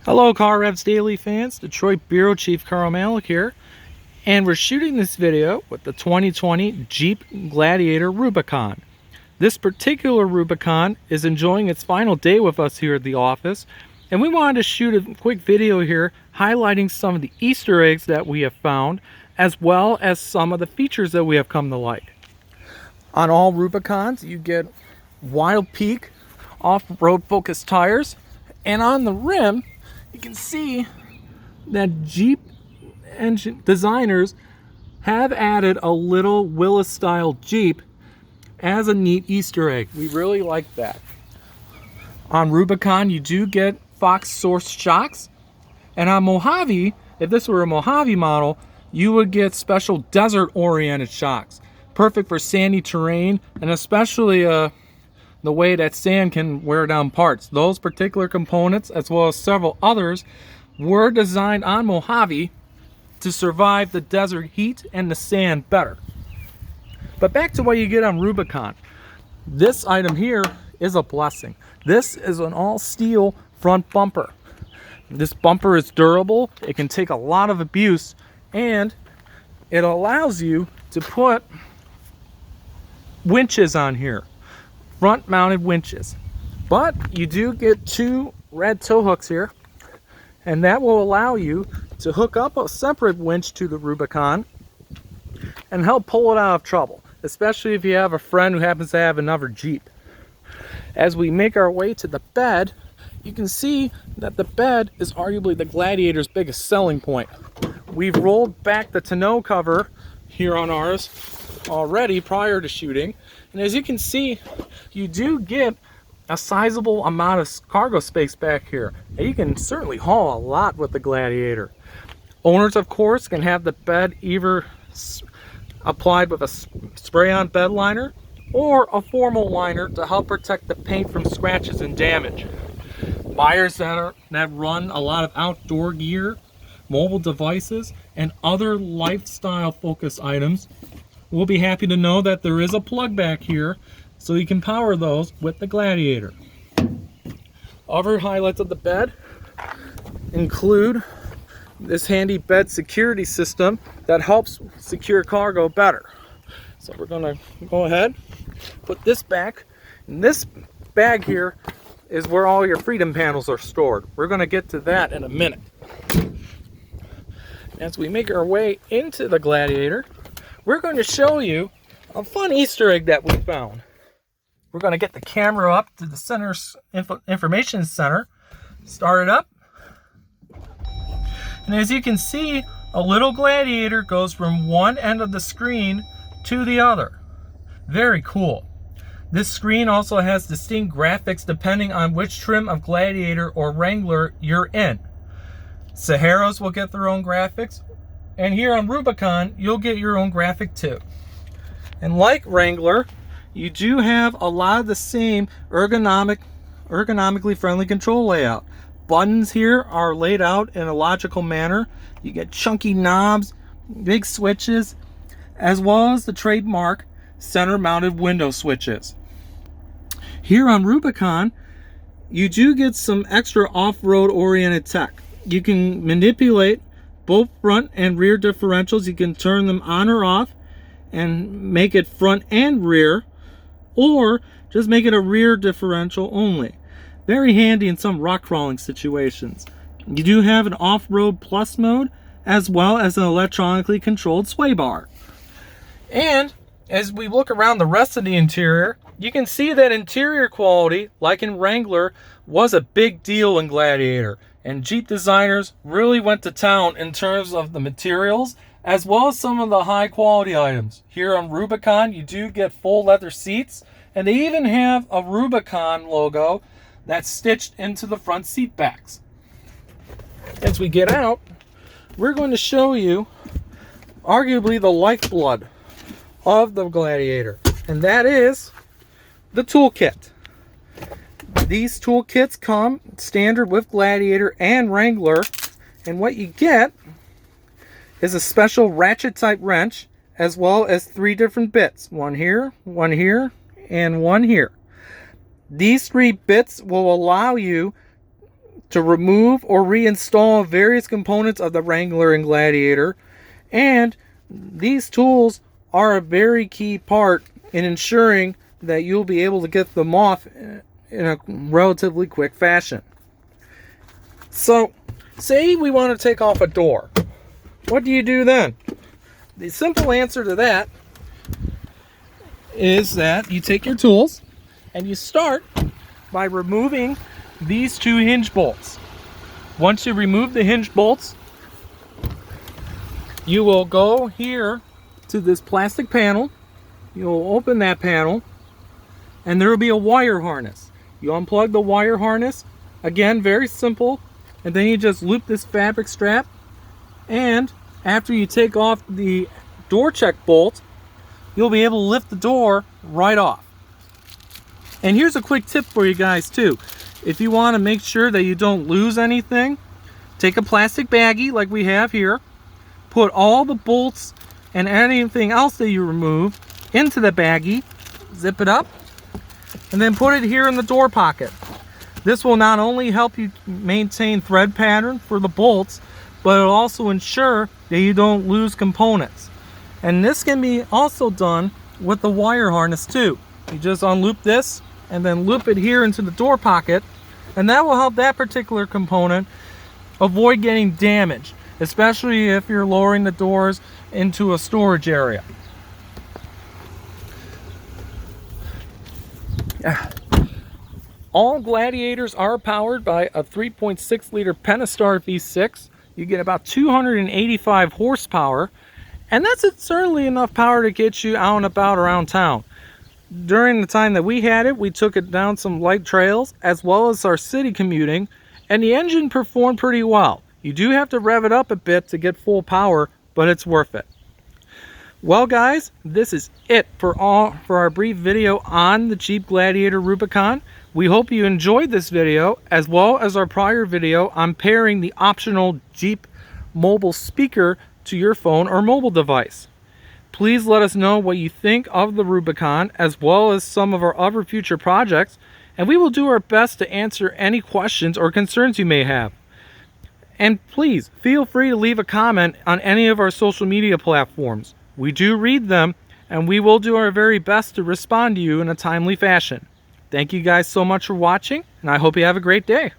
Hello Car-Revz-Daily fans, Detroit Bureau Chief Carl Malik here, and we're shooting this video with the 2020 Jeep Gladiator Rubicon. This particular Rubicon is enjoying its final day with us here at the office, and we wanted to shoot a quick video here highlighting some of the Easter eggs that we have found, as well as some of the features that we have come to like. On all Rubicons, you get Wild Peak off-road focused tires, and on the rim, you can see that Jeep engine designers have added a little Willis style Jeep as a neat Easter egg. We really like that. On Rubicon, you do get Fox source shocks, and on Mojave, if this were a Mojave model, you would get special desert oriented shocks, perfect for sandy terrain, and especially the way that sand can wear down parts. Those particular components, as well as several others, were designed on Mojave to survive the desert heat and the sand better. But back to what you get on Rubicon. This item here is a blessing. This is an all steel front bumper. This bumper is durable, it can take a lot of abuse, and it allows you to put winches on here. Front mounted winches, but you do get two red tow hooks here, and that will allow you to hook up a separate winch to the Rubicon and help pull it out of trouble, especially if you have a friend who happens to have another Jeep. As we make our way to the bed, you can see that the bed is arguably the Gladiator's biggest selling point. We've rolled back the tonneau cover here on ours already prior to shooting, and as you can see, you do get a sizable amount of cargo space back here, and you can certainly haul a lot with the Gladiator. Owners, of course, can have the bed either applied with a spray-on bed liner or a formal liner to help protect the paint from scratches and damage. Buyers that run a lot of outdoor gear, mobile devices, and other lifestyle focused items will be happy to know that there is a plug back here so you can power those with the Gladiator. Other highlights of the bed include this handy bed security system that helps secure cargo better. So we're gonna go ahead, put this back, and this bag here is where all your freedom panels are stored. We're gonna get to that in a minute. As we make our way into the Gladiator, we're going to show you a fun Easter egg that we found. We're going to get the camera up to the center's information center, start it up, and as you can see, a little Gladiator goes from one end of the screen to the other. Very cool. This screen also has distinct graphics depending on which trim of Gladiator or Wrangler you're in. Saharas will get their own graphics, and here on Rubicon, you'll get your own graphic too. And like Wrangler, you do have a lot of the same ergonomically friendly control layout. Buttons here are laid out in a logical manner. You get chunky knobs, big switches, as well as the trademark center-mounted window switches. Here on Rubicon, you do get some extra off-road oriented tech. You can manipulate both front and rear differentials. You can turn them on or off and make it front and rear, or just make it a rear differential only. Very handy in some rock crawling situations. You do have an off-road plus mode, as well as an electronically controlled sway bar. And as we look around the rest of the interior, you can see that interior quality, like in Wrangler, was a big deal in Gladiator. And Jeep designers really went to town in terms of the materials, as well as some of the high quality items. Here on Rubicon, you do get full leather seats, and they even have a Rubicon logo that's stitched into the front seat backs. As we get out, we're going to show you arguably the lifeblood of the Gladiator, and that is the toolkit. These toolkits come standard with Gladiator and Wrangler, and what you get is a special ratchet type wrench, as well as 3 different bits. One here, and one here. These 3 bits will allow you to remove or reinstall various components of the Wrangler and Gladiator, and these tools are a very key part in ensuring that you'll be able to get them off in a relatively quick fashion. So, say we want to take off a door. What do you do then? The simple answer to that is that you take your tools and you start by removing these two hinge bolts. Once you remove the hinge bolts, you will go here to this plastic panel. You'll open that panel and there will be a wire harness. You unplug the wire harness. Again, very simple. And then you just loop this fabric strap, and after you take off the door check bolt, you'll be able to lift the door right off. And here's a quick tip for you guys too. If you want to make sure that you don't lose anything, take a plastic baggie like we have here, put all the bolts and anything else that you remove into the baggie, zip it up, and then put it here in the door pocket. This will not only help you maintain thread pattern for the bolts, but it'll also ensure that you don't lose components. And this can be also done with the wire harness too. You just unloop this and then loop it here into the door pocket, and that will help that particular component avoid getting damaged, especially if you're lowering the doors into a storage area. All Gladiators are powered by a 3.6 liter Pentastar V6. You get about 285 horsepower, and that's certainly enough power to get you out and about around town. During the time that we had it, we took it down some light trails as well as our city commuting, and the engine performed pretty well. You do have to rev it up a bit to get full power, but it's worth it. Well guys, this is it for our brief video on the Jeep Gladiator Rubicon. We hope you enjoyed this video, as well as our prior video on pairing the optional Jeep mobile speaker to your phone or mobile device. Please let us know what you think of the Rubicon, as well as some of our other future projects, and we will do our best to answer any questions or concerns you may have. And please feel free to leave a comment on any of our social media platforms. We do read them, and we will do our very best to respond to you in a timely fashion. Thank you guys so much for watching, and I hope you have a great day.